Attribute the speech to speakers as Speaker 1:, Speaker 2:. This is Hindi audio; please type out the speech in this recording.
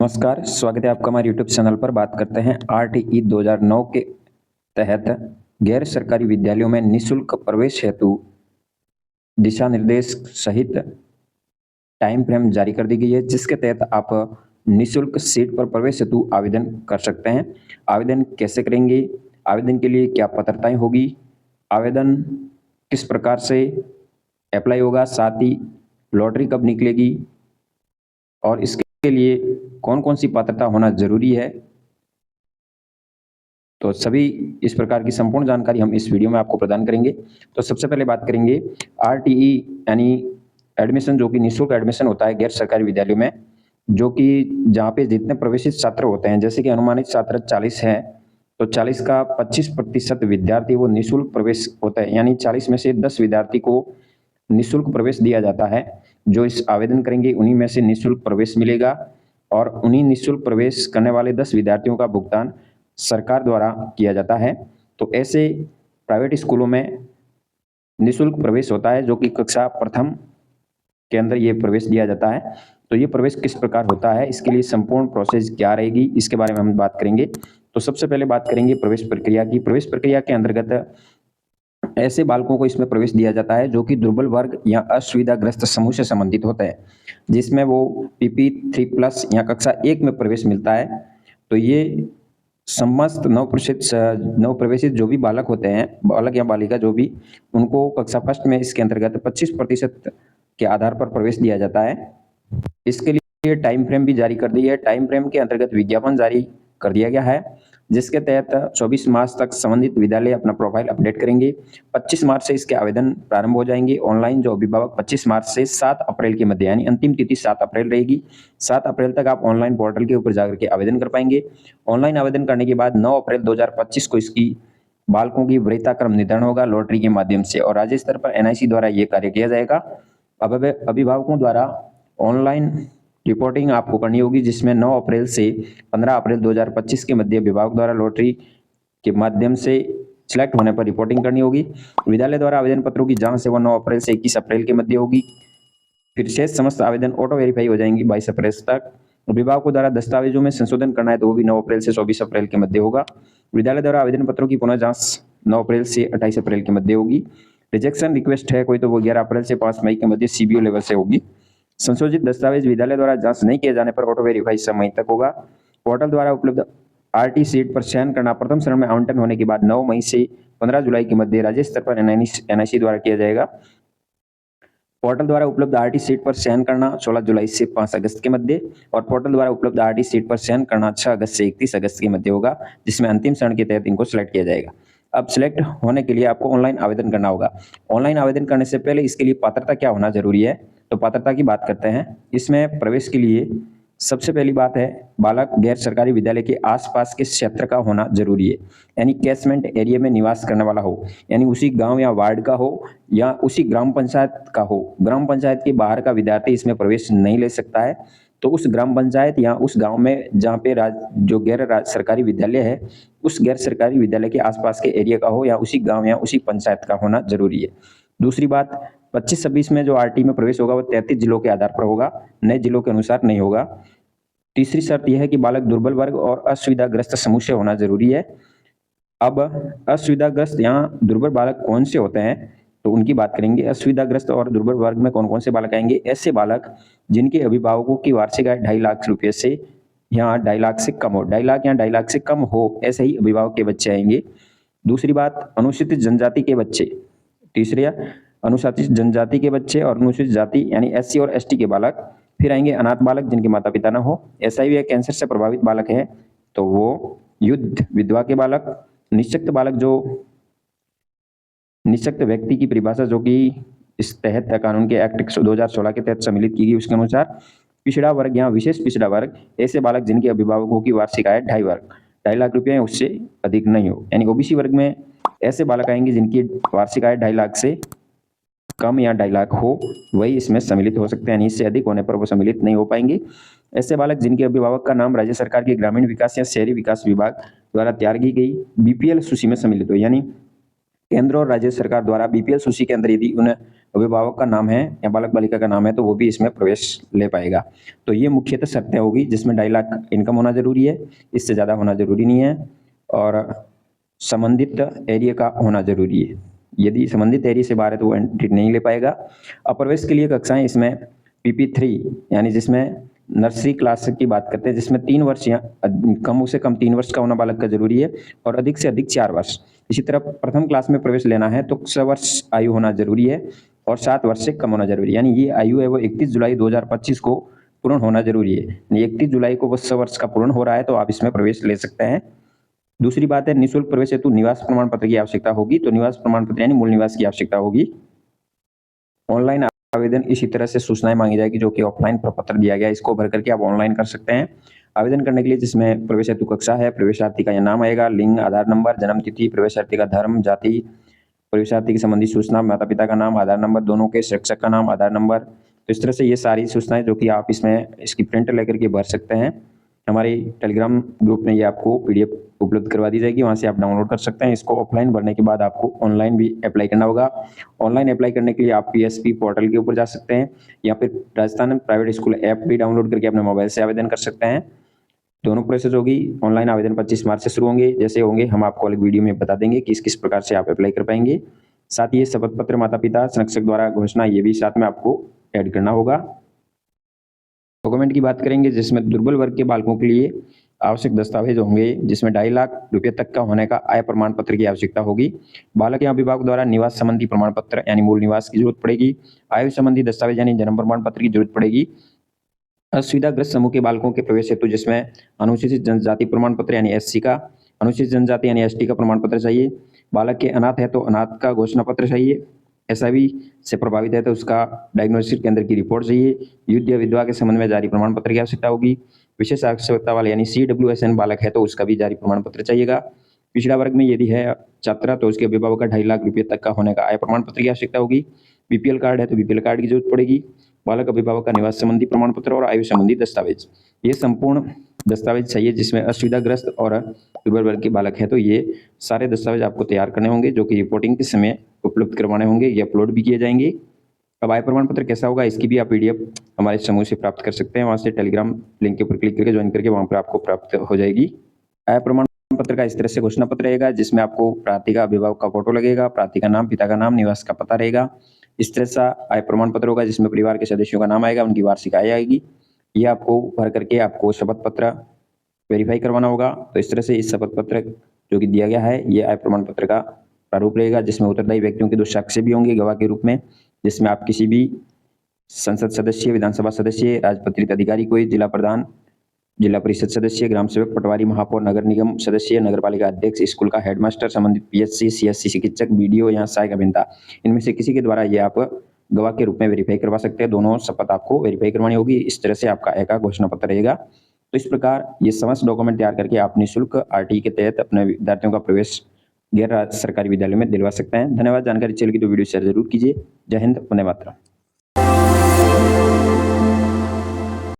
Speaker 1: नमस्कार, स्वागत है आपका हमारे यूट्यूब चैनल पर। बात करते हैं आरटीई 2009 के तहत गैर सरकारी विद्यालयों में निःशुल्क प्रवेश हेतु दिशा निर्देश सहित टाइम फ्रेम जारी कर दी गई है, जिसके तहत आप निःशुल्क सीट पर प्रवेश हेतु आवेदन कर सकते हैं। आवेदन कैसे करेंगे, आवेदन के लिए क्या पात्रताएं होगी, आवेदन किस प्रकार से अप्लाई होगा, साथ ही लॉटरी कब निकलेगी और इसके लिए कौन कौन सी पात्रता होना जरूरी है, तो सभी इस प्रकार की संपूर्ण जानकारी हम इस वीडियो में आपको प्रदान करेंगे। तो सबसे पहले बात करेंगे आरटीई यानी एडमिशन, जो कि निःशुल्क एडमिशन होता है गैर सरकारी विद्यालयों में, जो कि जहाँ पे जितने प्रवेशित छात्र होते हैं, जैसे कि अनुमानित छात्र 40 हैं, तो 40 का 25% विद्यार्थी वो निःशुल्क प्रवेश होता है, यानी 40 में से 10 विद्यार्थी को निःशुल्क प्रवेश दिया जाता है। जो इस आवेदन करेंगे उन्हीं में से निःशुल्क प्रवेश मिलेगा और उन्हीं निःशुल्क प्रवेश करने वाले 10 विद्यार्थियों का भुगतान सरकार द्वारा किया जाता है। तो ऐसे प्राइवेट स्कूलों में निःशुल्क प्रवेश होता है, जो कि कक्षा प्रथम के अंदर ये प्रवेश दिया जाता है। तो ये प्रवेश किस प्रकार होता है, इसके लिए संपूर्ण प्रोसेस क्या रहेगी, इसके बारे में हम बात करेंगे। तो सबसे पहले बात करेंगे प्रवेश प्रक्रिया की। प्रवेश प्रक्रिया के अंतर्गत ऐसे बालकों को इसमें प्रवेश दिया जाता है जो कि दुर्बल वर्ग या असुविधाग्रस्त समूह से संबंधित होते हैं, जिसमें वो पीपी 3+ या कक्षा 1 में प्रवेश मिलता है। तो ये समस्त नवप्रवेशित जो भी बालक होते हैं, बालक या बालिका जो भी, उनको कक्षा फर्स्ट में इसके अंतर्गत 25% के आधार पर प्रवेश दिया जाता है। इसके लिए टाइम फ्रेम भी जारी कर दी है। टाइम फ्रेम के अंतर्गत विज्ञापन जारी कर दिया गया है, जिसके तहत 24 मार्च तक संबंधित विद्यालय अपना प्रोफाइल अपडेट करेंगे। 25 मार्च से इसके आवेदन प्रारंभ हो जाएंगे ऑनलाइन। जो अभिभावक 25 मार्च से 7 अप्रैल के मध्य, यानी अंतिम तिथि 7 अप्रैल रहेगी, 7 अप्रैल तक आप ऑनलाइन पोर्टल के ऊपर जाकर के आवेदन कर पाएंगे। ऑनलाइन आवेदन करने के बाद 9 अप्रैल 2025 को इसकी बालकों की वरीयता क्रम निर्धारण होगा लॉटरी के माध्यम से, और राज्य स्तर पर एनआईसी द्वारा ये कार्य किया जाएगा। अब अभिभावकों द्वारा ऑनलाइन रिपोर्टिंग आपको करनी होगी, जिसमें 9 अप्रैल से 15 अप्रैल 2025 के मध्य विभाग द्वारा लॉटरी के माध्यम से सिलेक्ट होने पर रिपोर्टिंग करनी होगी। विद्यालय द्वारा आवेदन पत्रों की जांच से वो 9 अप्रैल से 21 अप्रैल के मध्य होगी। फिर शेष समस्त आवेदन ऑटो वेरीफाई हो जाएंगी 22 अप्रैल तक। अभिभावकों द्वारा दस्तावेजों में संशोधन करना है तो वो भी 9 अप्रैल से 24 अप्रैल के मध्य होगा। विद्यालय द्वारा आवेदन पत्रों की पुनः जांच 9 अप्रैल से 28 अप्रैल के मध्य होगी। रिजेक्शन रिक्वेस्ट है कोई तो वो 11 अप्रैल से 5 मई के मध्य सीबीओ लेवल से होगी। संशोधित दस्तावेज विद्यालय द्वारा जांच नहीं किए जाने पर ऑटो वेरीफाई 6 मई तक होगा। पोर्टल द्वारा उपलब्ध आरटी सीट पर चयन करना प्रथम चरण में आवंटन होने के बाद 9 मई से 15 जुलाई के मध्य राज्य स्तर पर एनआईसी द्वारा किया जाएगा। पोर्टल द्वारा उपलब्ध आरटी सीट पर चयन करना 16 जुलाई से 5 अगस्त के मध्य, और पोर्टल द्वारा उपलब्ध आरटी सीट पर चयन करना 6 अगस्त से 31 अगस्त के मध्य होगा, जिसमें अंतिम चरण के तहत इनको सिलेक्ट किया जाएगा। अब सिलेक्ट होने के लिए आपको ऑनलाइन आवेदन करना होगा। ऑनलाइन आवेदन करने से पहले इसके लिए पात्रता क्या होना जरूरी है, तो पात्रता की बात करते हैं। इसमें प्रवेश के लिए सबसे पहली बात है, बालक गैर सरकारी विद्यालय के आसपास के क्षेत्र का होना जरूरी है, यानी कैचमेंट एरिया में निवास करने वाला हो, यानी उसी गांव या वार्ड का हो या उसी ग्राम पंचायत का हो। ग्राम पंचायत के बाहर का विद्यार्थी इसमें प्रवेश नहीं ले सकता है। तो उस ग्राम पंचायत या उस गांव में जहाँ पे जो गैर सरकारी विद्यालय है, उस गैर सरकारी विद्यालय के आसपास के एरिया का हो या उसी गाँव या उसी पंचायत का होना जरूरी है। दूसरी बात, 25-26 में जो आरटी में प्रवेश होगा वो 33 जिलों के आधार पर होगा, नए जिलों के अनुसार नहीं होगा। तीसरी शर्त यह है कि बालक दुर्बल वर्ग और असुविधाग्रस्त समूह से होना जरूरी है। अब असुविधाग्रस्त या दुर्बल बालक कौन से होते हैं, तो उनकी बात करेंगे। असुविधाग्रस्त और दुर्बल वर्ग में कौन कौन से बालक आएंगे, ऐसे बालक जिनके अभिभावकों की वार्षिक आय 2.5 लाख रुपए से या 2.5 लाख से कम हो, 2.5 लाख या 2.5 लाख से कम हो, ऐसे ही अभिभावक के बच्चे आएंगे। दूसरी बात, अनुसूचित जनजाति के बच्चे। तीसरा, अनुसूचित जनजाति के बच्चे और अनुसूचित जाति यानी एससी और एसटी के बालक। फिर आएंगे अनाथ बालक जिनके माता पिता न हो, एचआईवी या कैंसर से प्रभावित बालक है तो वो, युद्ध विधवा के बालक, निःशक्त बालक, जो निःशक्त व्यक्ति की परिभाषा जो कि इस तहत कानून के एक्ट 2016 के तहत सम्मिलित की गई उसके अनुसार, पिछड़ा वर्ग या विशेष पिछड़ा वर्ग, ऐसे बालक जिनके अभिभावकों की वार्षिक आय 2.5 लाख रुपये उससे अधिक नहीं हो, यानी ओबीसी वर्ग में ऐसे बालक आएंगे जिनकी वार्षिक आय 2.5 लाख से कम या 2.5 लाख हो, वही इसमें सम्मिलित हो सकते हैं, यानी इससे अधिक होने पर वो सम्मिलित नहीं हो पाएंगे। ऐसे बालक जिनके अभिभावक का नाम राज्य सरकार के ग्रामीण विकास या शहरी विकास विभाग द्वारा तैयार की गई बीपीएल सूची में सम्मिलित हो, यानी केंद्र और राज्य सरकार द्वारा बीपीएल सूची के अंदर यदि उन अभिभावक का नाम है या बालक बालिका का नाम है तो वो भी इसमें प्रवेश ले पाएगा। तो ये मुख्यतः शर्तें होगी, जिसमें 2.5 लाख इनकम होना जरूरी है, इससे ज़्यादा होना जरूरी नहीं है, और संबंधित एरिया का होना जरूरी है। यदि संबंधित एरिया से बाहर है तो वो एंट्री नहीं ले पाएगा। अब प्रवेश के लिए कक्षाएं इसमें PP3 यानी जिसमें नर्सरी क्लास की बात करते हैं, जिसमें 3 वर्ष या कम से कम 3 वर्ष का होना बालक का जरूरी है और अधिक से अधिक 4 वर्ष। इसी तरह प्रथम क्लास में प्रवेश लेना है तो 6 वर्ष आयु होना जरूरी है और 7 वर्ष से कम होना जरूरी है। यानी ये आयु है वो 31 जुलाई 2025 को पूर्ण होना जरूरी है। यानी 31 जुलाई को वो 6 वर्ष का पूर्ण हो रहा है तो आप इसमें प्रवेश ले सकते हैं। दूसरी बात है, निःशुल्क प्रवेश हेतु निवास प्रमाण पत्र की आवश्यकता होगी। तो निवास प्रमाण पत्र यानी मूल निवास की आवश्यकता होगी। ऑनलाइन आवेदन इसी तरह से सूचनाएं मांगी जाएगी जो कि ऑफलाइन प्रपत्र दिया गया है, इसको भर करके आप ऑनलाइन कर सकते हैं। आवेदन करने के लिए जिसमें प्रवेश हेतु कक्षा है, प्रवेशार्थी का यह नाम आएगा, लिंग, आधार नंबर, जन्म तिथि, प्रवेशार्थी का धर्म, जाति, प्रवेशार्थी की संबंधी सूचना, माता पिता का नाम, आधार नंबर दोनों के, शिक्षक का नाम, आधार नंबर। तो इस तरह से ये सारी सूचनाएं जो कि आप इसमें इसकी प्रिंट लेकर के भर सकते हैं। हमारे टेलीग्राम ग्रुप में ये आपको PDF उपलब्ध करवा दी जाएगी, वहाँ से आप डाउनलोड कर सकते हैं। इसको ऑफलाइन भरने के बाद आपको ऑनलाइन भी अप्लाई करना होगा। ऑनलाइन अप्लाई करने के लिए आप PSP पोर्टल के ऊपर जा सकते हैं या फिर राजस्थान प्राइवेट स्कूल ऐप भी डाउनलोड करके अपने मोबाइल से आवेदन कर सकते हैं। दोनों प्रोसेस होगी। ऑनलाइन आवेदन 25 मार्च से शुरू होंगे। जैसे होंगे हम आपको अलग वीडियो में बता देंगे कि किस प्रकार से आप अप्लाई कर पाएंगे। साथ ही शपथ पत्र, माता पिता, संरक्षक द्वारा घोषणा, ये भी साथ में आपको ऐड करना होगा। डॉक्यूमेंट की बात करेंगे जिसमें दुर्बल वर्ग के बालकों के लिए आवश्यक दस्तावेज होंगे, जिसमें 2.5 लाख रुपए तक का होने का आय प्रमाण पत्र की आवश्यकता होगी। बालक या अभिभावक द्वारा निवास संबंधी प्रमाण पत्र यानी मूल निवास की जरूरत पड़ेगी। आयु संबंधी दस्तावेज यानी जन्म प्रमाण पत्र की जरूरत पड़ेगी। असुविधाग्रस्त समूह के बालकों के प्रवेश हेतु जिसमें अनुसूचित जनजाति प्रमाण पत्र यानी SC का, अनुसूचित जनजाति यानी ST का प्रमाण पत्र चाहिए। बालक के अनाथ है तो अनाथ का घोषणा पत्र चाहिए। SIV से प्रभावित है तो उसका डायग्नोस्टिक केंद्र की रिपोर्ट चाहिए। युद्ध या विधवा के संबंध में जारी प्रमाण पत्र की आवश्यकता होगी। विशेष आवश्यकता वाले यानी CWSN बालक है तो उसका भी जारी प्रमाण पत्र चाहिएगा। पिछड़ा वर्ग में यदि है छात्रा तो उसके अभिभावक का 2.5 लाख रुपये तक का होने का आय प्रमाण पत्र की आवश्यकता होगी। BPL कार्ड है तो BPL कार्ड की जरूरत पड़ेगी। बालक अभिभावक का निवास संबंधी प्रमाण पत्र और आयु संबंधी दस्तावेज, ये संपूर्ण दस्तावेज चाहिए। जिसमें असुविधाग्रस्त और दुर्बल वर्ग के बालक है तो ये सारे दस्तावेज आपको तैयार करने होंगे जो कि रिपोर्टिंग के समय उपलब्ध करवाने होंगे, ये अपलोड भी किए जाएंगे। अब आय प्रमाण पत्र कैसा होगा इसकी भी आप PDF हमारे समूह से प्राप्त कर सकते हैं। वहाँ से टेलीग्राम लिंक के ऊपर क्लिक करके ज्वाइन करके वहाँ पर आपको प्राप्त हो जाएगी। आय प्रमाण पत्र का इस तरह से घोषणा पत्र रहेगा जिसमें आपको प्रार्थी का अभिभावक का फोटो लगेगा, प्रार्थी का नाम, पिता का नाम, निवास का पता रहेगा। इस तरह से आय प्रमाण पत्र होगा जिसमें परिवार के सदस्यों का नाम आएगा, उनकी वार्षिक आय आएगी। ये आपको भर करके आपको शपथ पत्र वेरीफाई करवाना होगा। तो इस तरह से इस शपथ पत्र जो कि दिया गया है ये आय प्रमाण पत्र का प्रारूप रहेगा, जिसमें उत्तरदायी व्यक्तियों के 2 साक्ष्य भी होंगे गवाह के रूप में, जिसमें आप किसी भी संसद सदस्य, विधानसभा सदस्य, राजपत्रित अधिकारी, कोई जिला प्रधान, जिला परिषद सदस्य, ग्राम सेवक, पटवारी, महापौर, नगर निगम सदस्य, नगर पालिका अध्यक्ष, स्कूल का हेडमास्टर, संबंधित PSC, CSC शिक्षक, BDO या सहायक अभियंता, इनमें से किसी के द्वारा ये आप गवाह के रूप में वेरीफाई करवा सकते हैं। दोनों शपथ आपको वेरीफाई करवानी होगी। इस तरह से आपका आय का घोषणा पत्र रहेगा। तो इस प्रकार ये समस्त डॉक्यूमेंट तैयार करके आप निःशुल्क RTE के तहत अपने विद्यार्थियों का प्रवेश गैर सरकारी विद्यालय में दिलवा सकते हैं। धन्यवाद। जानकारी चाहिए की तो वीडियो शेयर जरूर कीजिए। जय हिंद, वंदे मातरम।